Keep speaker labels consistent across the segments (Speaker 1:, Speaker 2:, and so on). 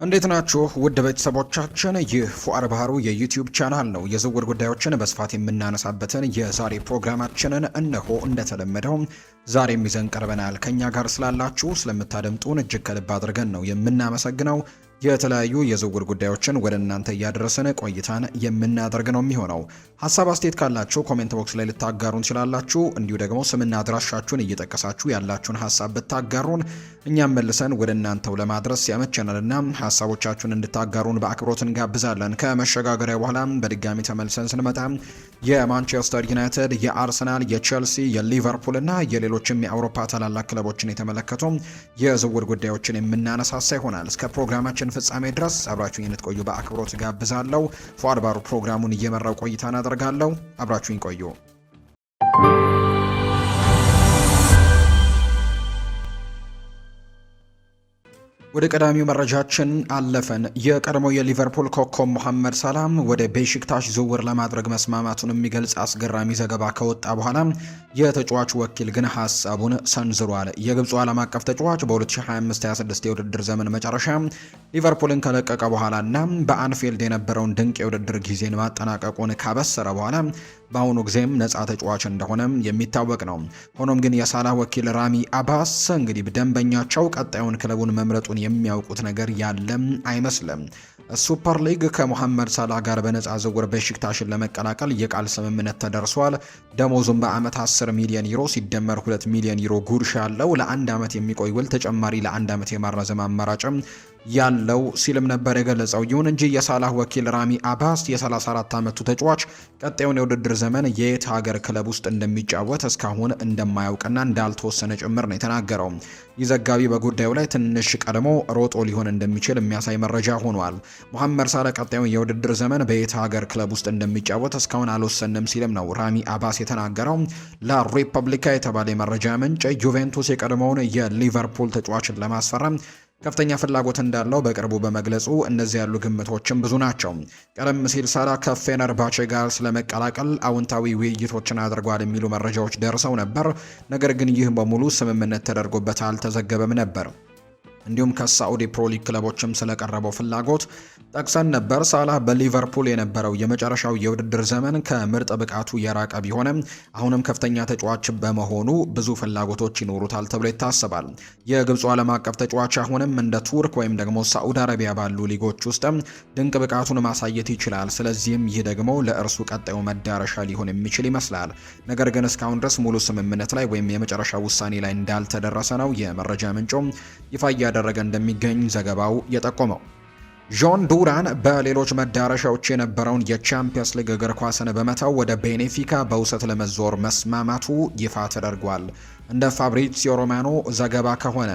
Speaker 1: እንዴት ናችሁ ውድ ቤተሰቦቻችን? ይህ ፉአድ ባህሩ የዩቲዩብ ቻናል ነው። የዝውውር ጉዳዮችን በስፋት የምናነሳበትን የዛሬ ፕሮግራማችንን እነሆ እንደተለመደው ዛሬም ይዘን ቀርበናል። ከኛ ጋር ስላላችሁ ስለምታደምጡን እጅግ ከልብ አድርገን ነው የምናመሰግነው። የተለያዩ የዝውውር ጉዳዮችን ወደ እናንተ እያደረስን ቆይታን የምናደርግ ነው የሚሆነው። ሀሳብ አስተያየት ካላችሁ ኮሜንት ቦክስ ላይ ልታጋሩን ትችላላችሁ። እንዲሁ ደግሞ ስምና አድራሻችሁን እየጠቀሳችሁ ያላችሁን ሀሳብ ብታጋሩን እኛም መልሰን ወደ እናንተው ለማድረስ ያመቸናልና ሀሳቦቻችሁን እንድታጋሩን በአክብሮት እንጋብዛለን። ከመሸጋገሪያ በኋላ በድጋሚ ተመልሰን ስንመጣ የማንቸስተር ዩናይትድ፣ የአርሰናል፣ የቼልሲ፣ የሊቨርፑል እና የሌሎችም የአውሮፓ ታላላቅ ክለቦችን የተመለከቱ የዝውውር ጉዳዮችን የምናነሳሳ ይሆናል። እስከ ፕሮግራማችን ፍጻሜ ድረስ አብራችሁኝ እንድትቆዩ በአክብሮት ጋብዛለሁ። ፉአድ ባሩ ፕሮግራሙን እየመራው ቆይታን አደርጋለሁ። አብራችሁኝ ቆዩ። ወደ ቀዳሚው መረጃችን አለፈን። የቀድሞው የሊቨርፑል ኮከብ መሐመድ ሳላህ ወደ ቤሺክታሽ ዝውውር ለማድረግ መስማማቱን የሚገልጽ አስገራሚ ዘገባ ከወጣ በኋላ የተጫዋቹ ወኪል ግን ሀሳቡን ሰንዝሯል። የግብፁ ዓለም አቀፍ ተጫዋች በ2025-26 የውድድር ዘመን መጨረሻ ሊቨርፑልን ከለቀቀ በኋላና በአንፊልድ የነበረውን ድንቅ የውድድር ጊዜን ማጠናቀቁን ካበሰረ በኋላ በአሁኑ ጊዜም ነፃ ተጫዋች እንደሆነም የሚታወቅ ነው። ሆኖም ግን የሳላህ ወኪል ራሚ አባስ እንግዲህ ደንበኛቸው ቀጣዩን ክለቡን መምረጡን የሚያውቁት ነገር ያለም አይመስልም። ሱፐር ሊግ ከሞሐመድ ሳላህ ጋር በነፃ ዝውውር ቤሺክታሽን ለመቀላቀል የቃል ስምምነት ተደርሷል። ደሞዙም በአመት 10 ሚሊዮን ዩሮ ሲደመር 2 ሚሊዮን ዩሮ ጉርሻ ያለው ለአንድ አመት የሚቆይ ውል ተጨማሪ ለአንድ አመት የማራዘም አማራጭም ያለው ሲልም ነበር የገለጸው። ይሁን እንጂ የሳላህ ወኪል ራሚ አባስ የ34 ዓመቱ ተጫዋች ቀጣዩን የውድድር ዘመን የየት ሀገር ክለብ ውስጥ እንደሚጫወት እስካሁን እንደማያውቅና እንዳልተወሰነ ጭምር ነው የተናገረው። ይህ ዘጋቢ በጉዳዩ ላይ ትንሽ ቀድሞ ሮጦ ሊሆን እንደሚችል የሚያሳይ መረጃ ሆኗል። መሐመድ ሳላህ ቀጣዩን የውድድር ዘመን በየት ሀገር ክለብ ውስጥ እንደሚጫወት እስካሁን አልወሰንም ሲልም ነው ራሚ አባስ የተናገረው። ላሪፐብሊካ የተባለ የመረጃ ምንጭ ዩቬንቱስ የቀድሞውን የሊቨርፑል ተጫዋችን ለማስፈረም ከፍተኛ ፍላጎት እንዳለው በቅርቡ በመግለጹ እነዚህ ያሉ ግምቶችም ብዙ ናቸው። ቀደም ሲል ሳላህ ከፌነርባቼ ጋር ስለመቀላቀል አዎንታዊ ውይይቶችን አድርጓል የሚሉ መረጃዎች ደርሰው ነበር። ነገር ግን ይህ በሙሉ ስምምነት ተደርጎበት አልተዘገበም ነበር። እንዲሁም ከሳዑዲ ፕሮ ሊግ ክለቦችም ስለቀረበው ፍላጎት ጠቅሰን ነበር። ሳላህ በሊቨርፑል የነበረው የመጨረሻው የውድድር ዘመን ከምርጥ ብቃቱ የራቀ ቢሆንም አሁንም ከፍተኛ ተጫዋች በመሆኑ ብዙ ፍላጎቶች ይኖሩታል ተብሎ ይታሰባል። የግብፁ ዓለም አቀፍ ተጫዋች አሁንም እንደ ቱርክ ወይም ደግሞ ሳዑዲ አረቢያ ባሉ ሊጎች ውስጥ ድንቅ ብቃቱን ማሳየት ይችላል። ስለዚህም ይህ ደግሞ ለእርሱ ቀጣዩ መዳረሻ ሊሆን የሚችል ይመስላል። ነገር ግን እስካሁን ድረስ ሙሉ ስምምነት ላይ ወይም የመጨረሻ ውሳኔ ላይ እንዳልተደረሰ ነው የመረጃ ምንጮም ይፋ እያደረገ እንደሚገኝ ዘገባው የጠቆመው። ጆን ዱራን በሌሎች መዳረሻዎች የነበረውን የቻምፒየንስ ሊግ እግር ኳስን በመተው ወደ ቤኔፊካ በውሰት ለመዞር መስማማቱ ይፋ ተደርጓል። እንደ ፋብሪዚዮ ሮማኖ ዘገባ ከሆነ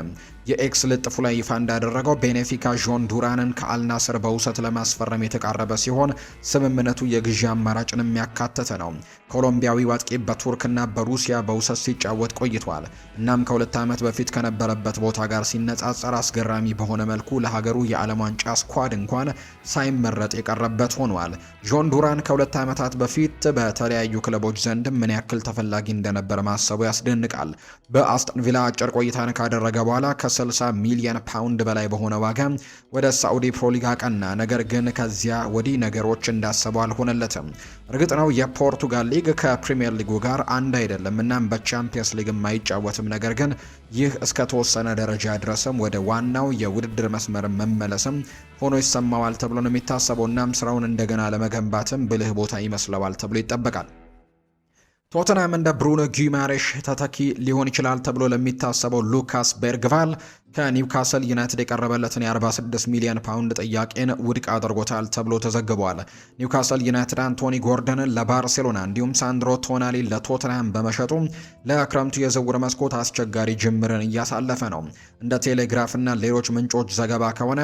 Speaker 1: የኤክስ ልጥፉ ላይ ይፋ እንዳደረገው ቤኔፊካ ጆን ዱራንን ከአልናስር በውሰት ለማስፈረም የተቃረበ ሲሆን ስምምነቱ የግዢ አማራጭን የሚያካተተ ነው። ኮሎምቢያዊ አጥቂ በቱርክና በሩሲያ በውሰት ሲጫወት ቆይቷል። እናም ከ2 ዓመት በፊት ከነበረበት ቦታ ጋር ሲነጻጸር አስገራሚ በሆነ መልኩ ለሀገሩ የዓለም ዋንጫ ስኳድ እንኳን ሳይመረጥ የቀረበት ሆኗል። ጆን ዱራን ከ2 ዓመታት በፊት በተለያዩ ክለቦች ዘንድ ምን ያክል ተፈላጊ እንደነበር ማሰቡ ያስደንቃል። በአስተን ቪላ አጭር ቆይታን ካደረገ በኋላ ከ60 ሚሊዮን ፓውንድ በላይ በሆነ ዋጋ ወደ ሳዑዲ ፕሮ ሊግ አቀና። ነገር ግን ከዚያ ወዲህ ነገሮች እንዳሰበው አልሆነለትም። እርግጥ ነው የፖርቱጋል ሊግ ከፕሪሚየር ሊጉ ጋር አንድ አይደለም፣ እናም በቻምፒየንስ ሊግ አይጫወትም። ነገር ግን ይህ እስከ ተወሰነ ደረጃ ድረስም ወደ ዋናው የውድድር መስመር መመለስም ሆኖ ይሰማዋል ተብሎ ነው የሚታሰበው። እናም ስራውን እንደገና ለመገንባትም ብልህ ቦታ ይመስለዋል ተብሎ ይጠበቃል። ቶተንሃም እንደ ብሩኖ ጊማሬሽ ተተኪ ሊሆን ይችላል ተብሎ ለሚታሰበው ሉካስ ቤርግቫል ከኒውካስል ዩናይትድ የቀረበለትን የ46 ሚሊዮን ፓውንድ ጥያቄን ውድቅ አድርጎታል ተብሎ ተዘግቧል። ኒውካስል ዩናይትድ አንቶኒ ጎርደንን ለባርሴሎና እንዲሁም ሳንድሮ ቶናሊ ለቶተንሃም በመሸጡ ለክረምቱ የዝውውር መስኮት አስቸጋሪ ጅምርን እያሳለፈ ነው። እንደ ቴሌግራፍና ሌሎች ምንጮች ዘገባ ከሆነ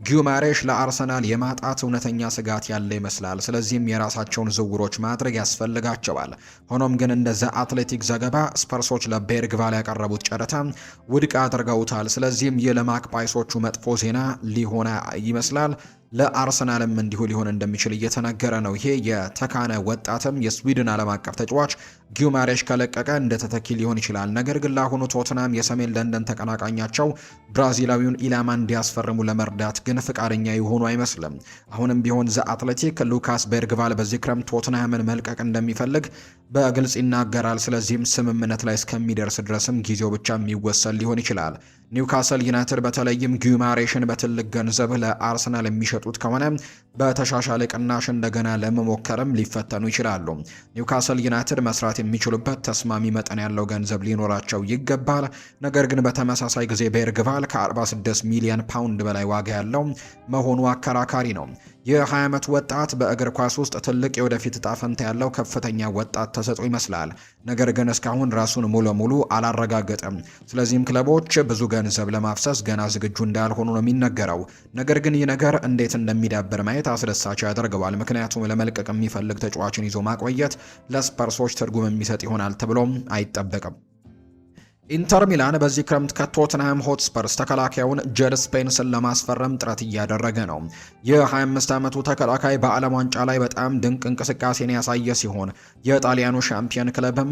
Speaker 1: ጊማሬሽ ለአርሰናል የማጣት እውነተኛ ስጋት ያለ ይመስላል። ስለዚህም የራሳቸውን ዝውውሮች ማድረግ ያስፈልጋቸዋል። ሆኖም ግን እንደ ዘ አትሌቲክ ዘገባ ስፐርሶች ለቤርግቫል ያቀረቡት ጨረታ ውድቅ አድርገውታል። ስለዚህም ይህ ለማክፓይሶቹ መጥፎ ዜና ሊሆን ይመስላል። ለአርሰናልም እንዲሁ ሊሆን እንደሚችል እየተነገረ ነው። ይሄ የተካነ ወጣትም የስዊድን ዓለም አቀፍ ተጫዋች ጊማሬሽ ከለቀቀ እንደ ተተኪ ሊሆን ይችላል። ነገር ግን ለአሁኑ ቶትናም የሰሜን ለንደን ተቀናቃኛቸው ብራዚላዊውን ኢላማ እንዲያስፈርሙ ለመርዳት ግን ፍቃደኛ የሆኑ አይመስልም። አሁንም ቢሆን ዘ አትሌቲክ ሉካስ ቤርግቫል በዚህ ክረምት ቶትናምን መልቀቅ እንደሚፈልግ በግልጽ ይናገራል። ስለዚህም ስምምነት ላይ እስከሚደርስ ድረስም ጊዜው ብቻ የሚወሰን ሊሆን ይችላል። ኒውካስል ዩናይትድ በተለይም ጊማሬሽን በትልቅ ገንዘብ ለአርሰናል የሚሸጡት ከሆነ በተሻሻለ ቅናሽ እንደገና ለመሞከርም ሊፈተኑ ይችላሉ። ኒውካስል ዩናይትድ መስራት የሚችሉበት ተስማሚ መጠን ያለው ገንዘብ ሊኖራቸው ይገባል። ነገር ግን በተመሳሳይ ጊዜ ቤርግቫል ከ46 ሚሊዮን ፓውንድ በላይ ዋጋ ያለው መሆኑ አከራካሪ ነው። የ20 ዓመት ወጣት በእግር ኳስ ውስጥ ትልቅ የወደፊት እጣ ፈንታ ያለው ከፍተኛ ወጣት ተሰጥኦ ይመስላል። ነገር ግን እስካሁን ራሱን ሙሉ ለሙሉ አላረጋገጠም። ስለዚህም ክለቦች ብዙ ገንዘብ ለማፍሰስ ገና ዝግጁ እንዳልሆኑ ነው የሚነገረው። ነገር ግን ይህ ነገር እንዴት እንደሚዳብር ማየት አስደሳች ያደርገዋል። ምክንያቱም ለመልቀቅ የሚፈልግ ተጫዋችን ይዞ ማቆየት ለስፐርሶች ትርጉም የሚሰጥ ይሆናል ተብሎም አይጠበቅም። ኢንተር ሚላን በዚህ ክረምት ከቶትንሃም ሆትስፐርስ ተከላካዩን ጀድ ስፔንስን ለማስፈረም ጥረት እያደረገ ነው። የ25 ዓመቱ ተከላካይ በዓለም ዋንጫ ላይ በጣም ድንቅ እንቅስቃሴን ያሳየ ሲሆን የጣሊያኑ ሻምፒየን ክለብም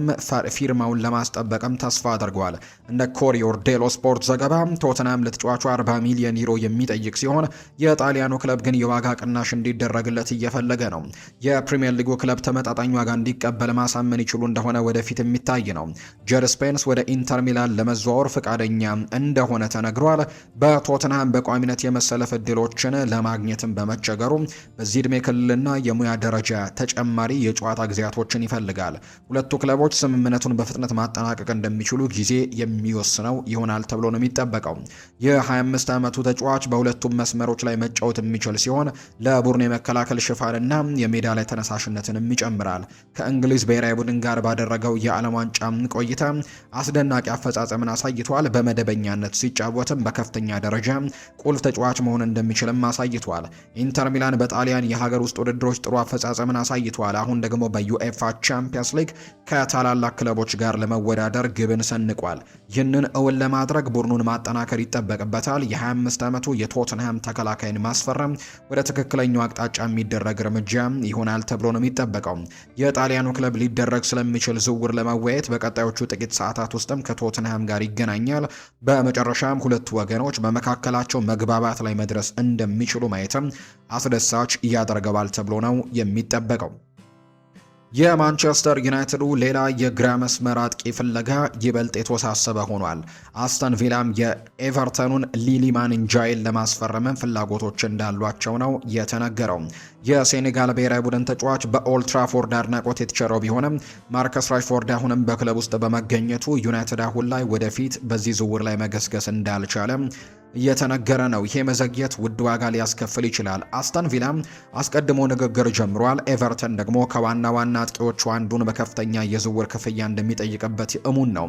Speaker 1: ፊርማውን ለማስጠበቅም ተስፋ አድርጓል። እንደ ኮሪዮር ዴሎ ስፖርት ዘገባ ቶትንሃም ለተጫዋቹ 40 ሚሊዮን ዩሮ የሚጠይቅ ሲሆን የጣሊያኑ ክለብ ግን የዋጋ ቅናሽ እንዲደረግለት እየፈለገ ነው። የፕሪሚየር ሊጉ ክለብ ተመጣጣኝ ዋጋ እንዲቀበል ማሳመን ይችሉ እንደሆነ ወደፊት የሚታይ ነው። ጀድ ስፔንስ ወደ ኢንተር ሚላን ለመዘዋወር ፈቃደኛ እንደሆነ ተነግሯል። በቶትንሃም በቋሚነት የመሰለፍ እድሎችን ለማግኘትም በመቸገሩ በዚህ ዕድሜ ክልልና የሙያ ደረጃ ተጨማሪ የጨዋታ ጊዜያቶችን ይፈልጋል። ሁለቱ ክለቦች ስምምነቱን በፍጥነት ማጠናቀቅ እንደሚችሉ ጊዜ የሚወስነው ይሆናል ተብሎ ነው የሚጠበቀው። የ25 ዓመቱ ተጫዋች በሁለቱም መስመሮች ላይ መጫወት የሚችል ሲሆን ለቡድን የመከላከል ሽፋንና የሜዳ ላይ ተነሳሽነትንም ይጨምራል። ከእንግሊዝ ብሔራዊ ቡድን ጋር ባደረገው የዓለም ዋንጫ ቆይታ አስደናቂ አፈጻጸምን አሳይቷል። በመደበኛነት ሲጫወትም በከፍተኛ ደረጃ ቁልፍ ተጫዋች መሆን እንደሚችልም አሳይቷል። ኢንተር ሚላን በጣሊያን የሀገር ውስጥ ውድድሮች ጥሩ አፈጻጸምን አሳይቷል። አሁን ደግሞ በዩኤፋ ቻምፒየንስ ሊግ ከታላላቅ ክለቦች ጋር ለመወዳደር ግብን ሰንቋል። ይህንን እውን ለማድረግ ቡድኑን ማጠናከር ይጠበቅበታል። የ25 ዓመቱ የቶትንሃም ተከላካይን ማስፈረም ወደ ትክክለኛው አቅጣጫ የሚደረግ እርምጃ ይሆናል ተብሎ ነው የሚጠበቀው። የጣሊያኑ ክለብ ሊደረግ ስለሚችል ዝውውር ለመወያየት በቀጣዮቹ ጥቂት ሰዓታት ውስጥም ከቶትንሃም ጋር ይገናኛል። በመጨረሻም ሁለቱ ወገኖች በመካከላቸው መግባባት ላይ መድረስ እንደሚችሉ ማየትም አስደሳች ያደርገዋል ተብሎ ነው የሚጠበቀው። የማንቸስተር ዩናይትዱ ሌላ የግራ መስመር አጥቂ ፍለጋ ይበልጥ የተወሳሰበ ሆኗል። አስተን ቪላም የኤቨርተኑን ሊሊማን እንጃይን ለማስፈረም ፍላጎቶች እንዳሏቸው ነው የተነገረው። የሴኔጋል ብሔራዊ ቡድን ተጫዋች በኦልትራፎርድ አድናቆት የተቸረው ቢሆንም ማርከስ ራሽፎርድ አሁንም በክለብ ውስጥ በመገኘቱ ዩናይትድ አሁን ላይ ወደፊት በዚህ ዝውውር ላይ መገስገስ እንዳልቻለ እየተነገረ ነው። ይሄ መዘግየት ውድ ዋጋ ሊያስከፍል ይችላል። አስተን ቪላ አስቀድሞ ንግግር ጀምሯል። ኤቨርተን ደግሞ ከዋና አጥቂዎቹ አንዱን በከፍተኛ የዝውውር ክፍያ እንደሚጠይቅበት እሙን ነው።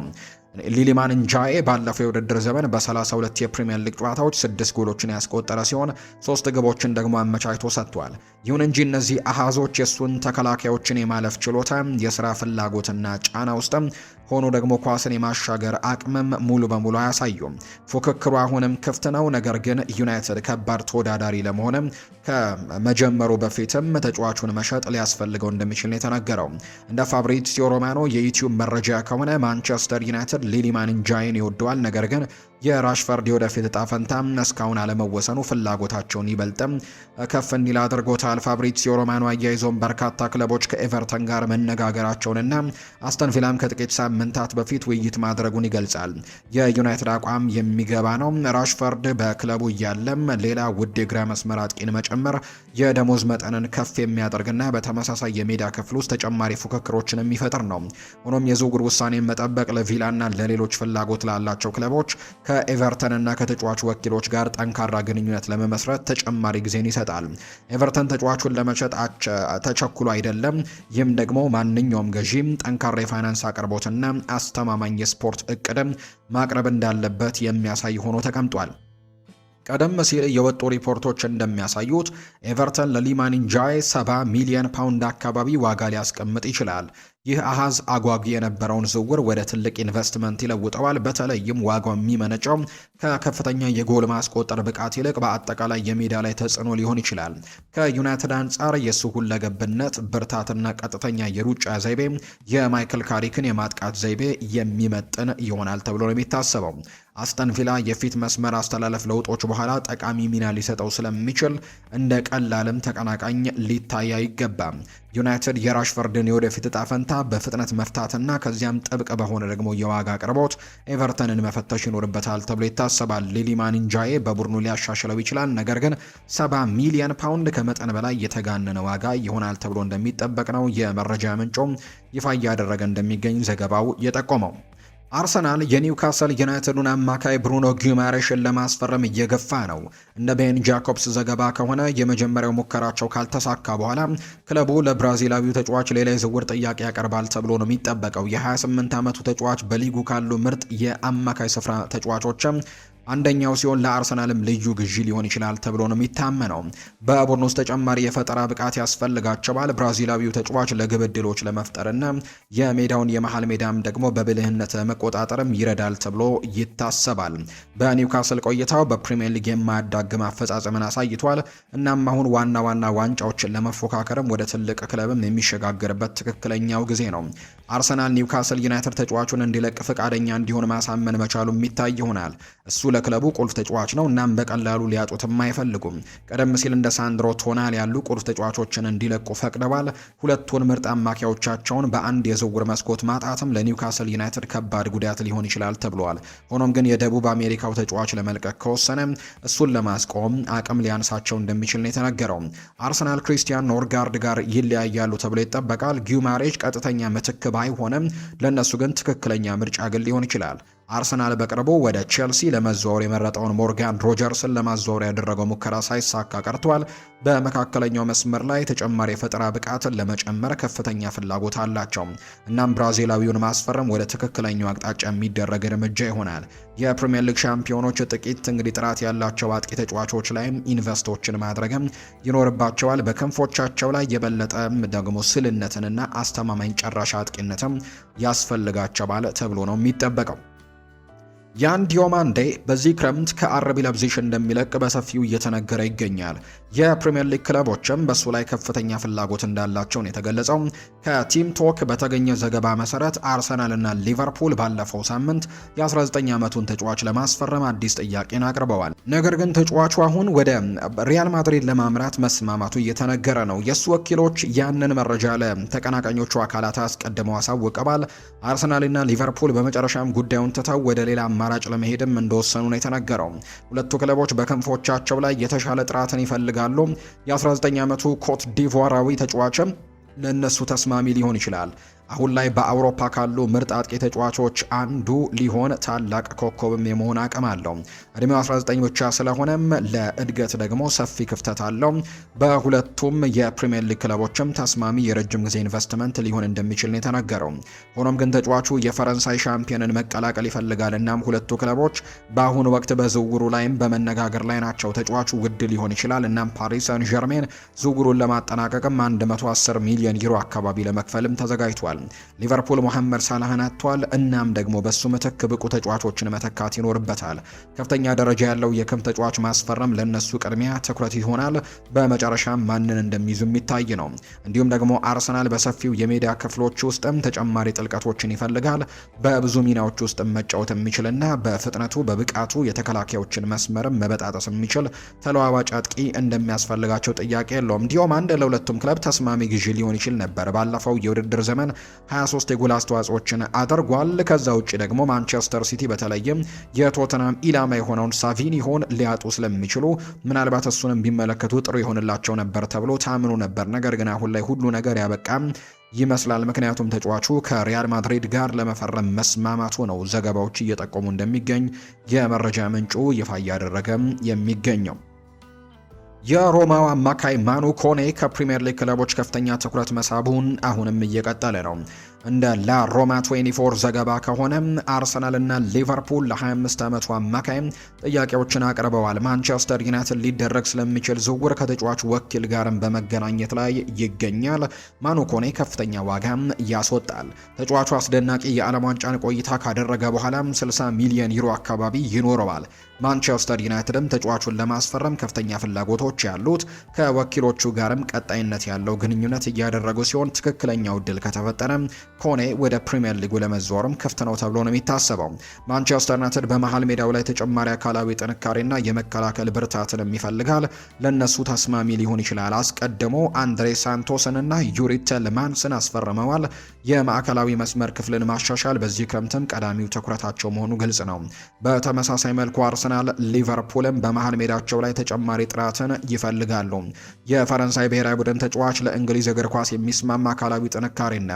Speaker 1: ሊሊማን እንጃኤ ባለፈው የውድድር ዘመን በ32 የፕሪሚየር ሊግ ጨዋታዎች 6 ጎሎችን ያስቆጠረ ሲሆን 3 ግቦችን ደግሞ አመቻችቶ ሰጥቷል። ይሁን እንጂ እነዚህ አሃዞች የሱን ተከላካዮችን የማለፍ ችሎታ፣ የስራ ፍላጎትና ጫና ውስጥም ሆኖ ደግሞ ኳስን የማሻገር አቅምም ሙሉ በሙሉ አያሳዩም። ፉክክሩ አሁንም ክፍት ነው። ነገር ግን ዩናይትድ ከባድ ተወዳዳሪ ለመሆንም ከመጀመሩ በፊትም ተጫዋቹን መሸጥ ሊያስፈልገው እንደሚችል ነው የተነገረው። እንደ ፋብሪዚዮ ሮማኖ የዩቲዩብ መረጃ ከሆነ ማንቸስተር ዩናይትድ ሊሊማን እንጃይን ይወደዋል። ነገር ግን የራሽፈርድ የወደፊት እጣ ፈንታ እስካሁን አለመወሰኑ ፍላጎታቸውን ይበልጥም ከፍ እንዲል አድርጎታል። ፋብሪዚዮ ሮማኖ አያይዞም በርካታ ክለቦች ከኤቨርተን ጋር መነጋገራቸውንና አስተን ቪላም ከጥቂት ሳምንታት በፊት ውይይት ማድረጉን ይገልጻል። የዩናይትድ አቋም የሚገባ ነው። ራሽፈርድ በክለቡ እያለም ሌላ ውድ የግራ መስመር አጥቂን መጨመር የደሞዝ መጠንን ከፍ የሚያደርግና በተመሳሳይ የሜዳ ክፍል ውስጥ ተጨማሪ ፉክክሮችን የሚፈጥር ነው። ሆኖም የዝውውር ውሳኔን መጠበቅ ለቪላና ለሌሎች ፍላጎት ላላቸው ክለቦች ከኤቨርተን እና ከተጫዋቹ ወኪሎች ጋር ጠንካራ ግንኙነት ለመመስረት ተጨማሪ ጊዜን ይሰጣል። ኤቨርተን ተጫዋቹን ለመሸጥ ተቸኩሎ አይደለም። ይህም ደግሞ ማንኛውም ገዢም ጠንካራ የፋይናንስ አቅርቦትና አስተማማኝ የስፖርት እቅድም ማቅረብ እንዳለበት የሚያሳይ ሆኖ ተቀምጧል። ቀደም ሲል የወጡ ሪፖርቶች እንደሚያሳዩት ኤቨርተን ለሊማን እንጃይ 70 ሚሊዮን ፓውንድ አካባቢ ዋጋ ሊያስቀምጥ ይችላል። ይህ አሃዝ አጓጊ የነበረውን ዝውውር ወደ ትልቅ ኢንቨስትመንት ይለውጠዋል። በተለይም ዋጋው የሚመነጨው ከከፍተኛ የጎል ማስቆጠር ብቃት ይልቅ በአጠቃላይ የሜዳ ላይ ተጽዕኖ ሊሆን ይችላል። ከዩናይትድ አንጻር የሱ ሁለገብነት፣ ብርታትና ቀጥተኛ የሩጫ ዘይቤ የማይክል ካሪክን የማጥቃት ዘይቤ የሚመጥን ይሆናል ተብሎ ነው የሚታሰበው። አስተን ቪላ የፊት መስመር አስተላለፍ ለውጦች በኋላ ጠቃሚ ሚና ሊሰጠው ስለሚችል እንደ ቀላልም ተቀናቃኝ ሊታይ አይገባም። ዩናይትድ የራሽፈርድን የወደፊት እጣ ፈንታ በፍጥነት መፍታትና ከዚያም ጥብቅ በሆነ ደግሞ የዋጋ አቅርቦት ኤቨርተንን መፈተሽ ይኖርበታል ተብሎ ይታሰባል። ሊሊማን ኢንጃዬ በቡድኑ ሊያሻሽለው ይችላል፣ ነገር ግን 70 ሚሊዮን ፓውንድ ከመጠን በላይ የተጋነነ ዋጋ ይሆናል ተብሎ እንደሚጠበቅ ነው የመረጃ ምንጮም ይፋ እያደረገ እንደሚገኝ ዘገባው የጠቆመው። አርሰናል የኒውካስል ዩናይትዱን አማካይ ብሩኖ ጊማሬሽን ለማስፈረም እየገፋ ነው። እንደ ቤን ጃኮብስ ዘገባ ከሆነ የመጀመሪያው ሙከራቸው ካልተሳካ በኋላ ክለቡ ለብራዚላዊው ተጫዋች ሌላ የዝውውር ጥያቄ ያቀርባል ተብሎ ነው የሚጠበቀው። የ28 ዓመቱ ተጫዋች በሊጉ ካሉ ምርጥ የአማካይ ስፍራ ተጫዋቾችም አንደኛው ሲሆን ለአርሰናልም ልዩ ግዢ ሊሆን ይችላል ተብሎ ነው የሚታመነው። በቡድን ውስጥ ተጨማሪ የፈጠራ ብቃት ያስፈልጋቸዋል። ብራዚላዊው ተጫዋች ለግብ ዕድሎች ለመፍጠርና የሜዳውን የመሃል ሜዳም ደግሞ በብልህነት ለመቆጣጠርም ይረዳል ተብሎ ይታሰባል። በኒውካስል ቆይታው በፕሪሚየር ሊግ የማያዳግም አፈጻጸምን አሳይቷል። እናም አሁን ዋና ዋንጫዎችን ለመፎካከርም ወደ ትልቅ ክለብም የሚሸጋገርበት ትክክለኛው ጊዜ ነው። አርሰናል ኒውካስል ዩናይትድ ተጫዋቹን እንዲለቅ ፈቃደኛ እንዲሆን ማሳመን መቻሉ የሚታይ ይሆናል። እሱ ለክለቡ ቁልፍ ተጫዋች ነው። እናም በቀላሉ ሊያጡትም አይፈልጉም። ቀደም ሲል እንደ ሳንድሮ ቶናል ያሉ ቁልፍ ተጫዋቾችን እንዲለቁ ፈቅደዋል። ሁለቱን ምርጥ አማካዮቻቸውን በአንድ የዝውውር መስኮት ማጣትም ለኒውካስል ዩናይትድ ከባድ ጉዳት ሊሆን ይችላል ተብሏል። ሆኖም ግን የደቡብ አሜሪካው ተጫዋች ለመልቀቅ ከወሰነ እሱን ለማስቆም አቅም ሊያንሳቸው እንደሚችል ነው የተነገረው። አርሰናል ክሪስቲያን ኖርጋርድ ጋር ይለያያሉ ተብሎ ይጠበቃል። ጊማሬሽ ቀጥተኛ ምትክ ባይሆንም ለእነሱ ግን ትክክለኛ ምርጫ ግን ሊሆን ይችላል። አርሰናል በቅርቡ ወደ ቼልሲ ለመዘዋወር የመረጠውን ሞርጋን ሮጀርስን ለማዘዋወር ያደረገው ሙከራ ሳይሳካ ቀርቷል። በመካከለኛው መስመር ላይ ተጨማሪ የፈጠራ ብቃትን ለመጨመር ከፍተኛ ፍላጎት አላቸው። እናም ብራዚላዊውን ማስፈረም ወደ ትክክለኛው አቅጣጫ የሚደረግ እርምጃ ይሆናል። የፕሪሚየር ሊግ ሻምፒዮኖች ጥቂት ጥራት ያላቸው አጥቂ ተጫዋቾች ላይም ኢንቨስቶችን ማድረግም ይኖርባቸዋል። በክንፎቻቸው ላይ የበለጠ ደግሞ ስልነትንና አስተማማኝ ጨራሽ አጥቂነትም ያስፈልጋቸዋል ተብሎ ነው የሚጠበቀው። ያን ዲዮማንዴ በዚህ ክረምት ከአርቢ ለብዚሽ እንደሚለቅ በሰፊው እየተነገረ ይገኛል። የፕሪሚየር ሊግ ክለቦችም በሱ ላይ ከፍተኛ ፍላጎት እንዳላቸው ነው የተገለጸው። ከቲም ቶክ በተገኘ ዘገባ መሰረት አርሰናልና ሊቨርፑል ባለፈው ሳምንት የ19 ዓመቱን ተጫዋች ለማስፈረም አዲስ ጥያቄን አቅርበዋል። ነገር ግን ተጫዋቹ አሁን ወደ ሪያል ማድሪድ ለማምራት መስማማቱ እየተነገረ ነው። የሱ ወኪሎች ያንን መረጃ ለተቀናቃኞቹ አካላት አስቀድመው አሳውቀዋል። አርሰናልና ሊቨርፑል በመጨረሻም ጉዳዩን ትተው ወደ ሌላ አማራጭ ለመሄድም እንደወሰኑ ነው የተነገረው። ሁለቱ ክለቦች በክንፎቻቸው ላይ የተሻለ ጥራትን ይፈልጋሉ። የ19 ዓመቱ ኮት ዲቮራዊ ተጫዋችም ለእነሱ ተስማሚ ሊሆን ይችላል። አሁን ላይ በአውሮፓ ካሉ ምርጥ አጥቂ ተጫዋቾች አንዱ ሊሆን ታላቅ ኮከብም የመሆን አቅም አለው። እድሜው 19 ብቻ ስለሆነም ለእድገት ደግሞ ሰፊ ክፍተት አለው። በሁለቱም የፕሪሚየር ሊግ ክለቦችም ተስማሚ የረጅም ጊዜ ኢንቨስትመንት ሊሆን እንደሚችል ነው የተነገረው። ሆኖም ግን ተጫዋቹ የፈረንሳይ ሻምፒዮንን መቀላቀል ይፈልጋል። እናም ሁለቱ ክለቦች በአሁኑ ወቅት በዝውውሩ ላይም በመነጋገር ላይ ናቸው። ተጫዋቹ ውድ ሊሆን ይችላል። እናም ፓሪስ ሰን ዠርሜን ዝውውሩን ለማጠናቀቅም 110 ሚሊዮን ዩሮ አካባቢ ለመክፈልም ተዘጋጅቷል። ሊቨርፑል ሞሐመድ ሳላህን አጥቷል። እናም ደግሞ በሱ ምትክ ብቁ ተጫዋቾችን መተካት ይኖርበታል። ከፍተኛ ደረጃ ያለው የክም ተጫዋች ማስፈረም ለነሱ ቅድሚያ ትኩረት ይሆናል። በመጨረሻም ማንን እንደሚይዙ የሚታይ ነው። እንዲሁም ደግሞ አርሰናል በሰፊው የሜዳ ክፍሎች ውስጥም ተጨማሪ ጥልቀቶችን ይፈልጋል። በብዙ ሚናዎች ውስጥ መጫወት የሚችልና በፍጥነቱ በብቃቱ የተከላካዮችን መስመርም መበጣጠስ የሚችል ተለዋዋጭ አጥቂ እንደሚያስፈልጋቸው ጥያቄ የለውም። ዲዮማንድ ለሁለቱም ክለብ ተስማሚ ግዢ ሊሆን ይችል ነበር። ባለፈው የውድድር ዘመን 23 የጎል አስተዋጽኦችን አድርጓል። ከዛ ውጭ ደግሞ ማንቸስተር ሲቲ በተለይም የቶተናም ኢላማ የሆነውን ሳቪኒሆን ሊያጡ ስለሚችሉ ምናልባት እሱንም ቢመለከቱ ጥሩ ይሆንላቸው ነበር ተብሎ ታምኑ ነበር። ነገር ግን አሁን ላይ ሁሉ ነገር ያበቃም ይመስላል። ምክንያቱም ተጫዋቹ ከሪያል ማድሪድ ጋር ለመፈረም መስማማቱ ነው ዘገባዎች እየጠቆሙ እንደሚገኝ የመረጃ ምንጩ ይፋ እያደረገም የሚገኘው። የሮማው አማካይ ማኑ ኮኔ ከፕሪሚየር ሊግ ክለቦች ከፍተኛ ትኩረት መሳቡን አሁንም እየቀጠለ ነው። እንደ ላ ሮማ 24 ዘገባ ከሆነ አርሰናልና ሊቨርፑል ለ25 ዓመቱ አማካይ ጥያቄዎችን አቅርበዋል። ማንቸስተር ዩናይትድ ሊደረግ ስለሚችል ዝውውር ከተጫዋቹ ወኪል ጋርም በመገናኘት ላይ ይገኛል። ማኑ ኮኔ ከፍተኛ ዋጋ ያስወጣል። ተጫዋቹ አስደናቂ የዓለም ዋንጫን ቆይታ ካደረገ በኋላ 60 ሚሊዮን ዩሮ አካባቢ ይኖረዋል። ማንቸስተር ዩናይትድም ተጫዋቹን ለማስፈረም ከፍተኛ ፍላጎቶች ያሉት ከወኪሎቹ ጋርም ቀጣይነት ያለው ግንኙነት እያደረጉ ሲሆን ትክክለኛው እድል ከተፈጠረ ኮኔ ወደ ፕሪሚየር ሊጉ ለመዘዋወርም ክፍት ነው ተብሎ ነው የሚታሰበው። ማንቸስተር ዩናይትድ በመሃል ሜዳው ላይ ተጨማሪ አካላዊ ጥንካሬና የመከላከል ብርታትንም ይፈልጋል። ለነሱ ተስማሚ ሊሆን ይችላል። አስቀድሞ አንድሬ ሳንቶስንና ዩሪ ቴልማንስን አስፈርመዋል። የማዕከላዊ መስመር ክፍልን ማሻሻል በዚህ ክረምትም ቀዳሚው ትኩረታቸው መሆኑ ግልጽ ነው። በተመሳሳይ መልኩ አርሰናል ሊቨርፑልም በመሃል ሜዳቸው ላይ ተጨማሪ ጥራትን ይፈልጋሉ። የፈረንሳይ ብሔራዊ ቡድን ተጫዋች ለእንግሊዝ እግር ኳስ የሚስማማ አካላዊ ጥንካሬና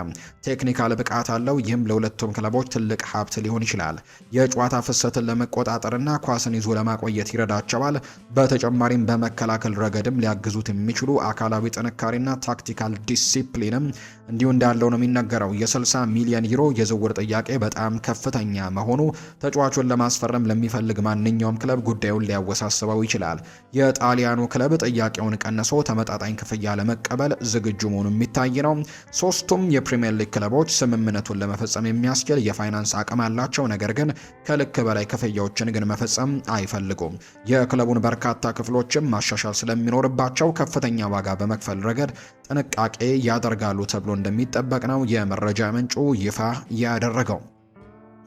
Speaker 1: ቴክኒካል ብቃት አለው። ይህም ለሁለቱም ክለቦች ትልቅ ሀብት ሊሆን ይችላል። የጨዋታ ፍሰትን ለመቆጣጠርና ኳስን ይዞ ለማቆየት ይረዳቸዋል። በተጨማሪም በመከላከል ረገድም ሊያግዙት የሚችሉ አካላዊ ጥንካሬና ታክቲካል ዲሲፕሊንም እንዲሁ እንዳለው ነው የሚነገረው። የ60 ሚሊዮን ዩሮ የዝውውር ጥያቄ በጣም ከፍተኛ መሆኑ ተጫዋቹን ለማስፈረም ለሚፈልግ ማንኛውም ክለብ ጉዳዩን ሊያወሳስበው ይችላል። የጣሊያኑ ክለብ ጥያቄውን ቀንሶ ተመጣጣኝ ክፍያ ለመቀበል ዝግጁ መሆኑ የሚታይ ነው። ሶስቱም የፕሪሚየር ሊግ ክለቦች ስምምነቱን ለመፈጸም የሚያስችል የፋይናንስ አቅም አላቸው። ነገር ግን ከልክ በላይ ክፍያዎችን ግን መፈጸም አይፈልጉም። የክለቡን በርካታ ክፍሎችም ማሻሻል ስለሚኖርባቸው ከፍተኛ ዋጋ በመክፈል ረገድ ጥንቃቄ ያደርጋሉ ተብሎ እንደሚጠበቅ ነው የመረጃ ምንጩ ይፋ ያደረገው።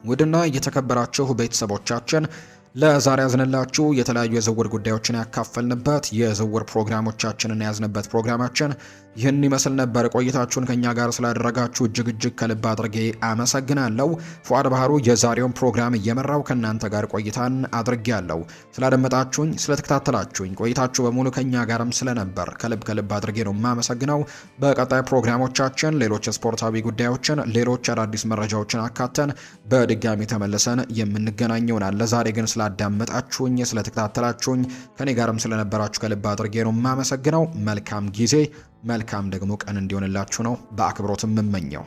Speaker 1: ውድና የተከበራችሁ ቤተሰቦቻችን ለዛሬ ያዝንላችሁ የተለያዩ የዝውውር ጉዳዮችን ያካፈልንበት የዝውውር ፕሮግራሞቻችንን የያዝንበት ፕሮግራማችን ይህን ይመስል ነበር። ቆይታችሁን ከኛ ጋር ስላደረጋችሁ እጅግ ከልብ አድርጌ አመሰግናለሁ። ፉአድ ባህሩ የዛሬውን ፕሮግራም እየመራው ከእናንተ ጋር ቆይታን አድርጌያለሁ። ስላደመጣችሁኝ፣ ስለተከታተላችሁኝ ቆይታችሁ በሙሉ ከኛ ጋርም ስለነበር ከልብ አድርጌ ነው የማመሰግነው። በቀጣይ ፕሮግራሞቻችን ሌሎች ስፖርታዊ ጉዳዮችን፣ ሌሎች አዳዲስ መረጃዎችን አካተን በድጋሚ ተመልሰን የምንገናኝ ይሆናል። ለዛሬ ግን ስላዳመጣችሁኝ፣ ስለተከታተላችሁኝ ከኔ ጋርም ስለነበራችሁ ከልብ አድርጌ ነው የማመሰግነው። መልካም ጊዜ መልካም ደግሞ ቀን እንዲሆንላችሁ ነው በአክብሮት የምመኘው።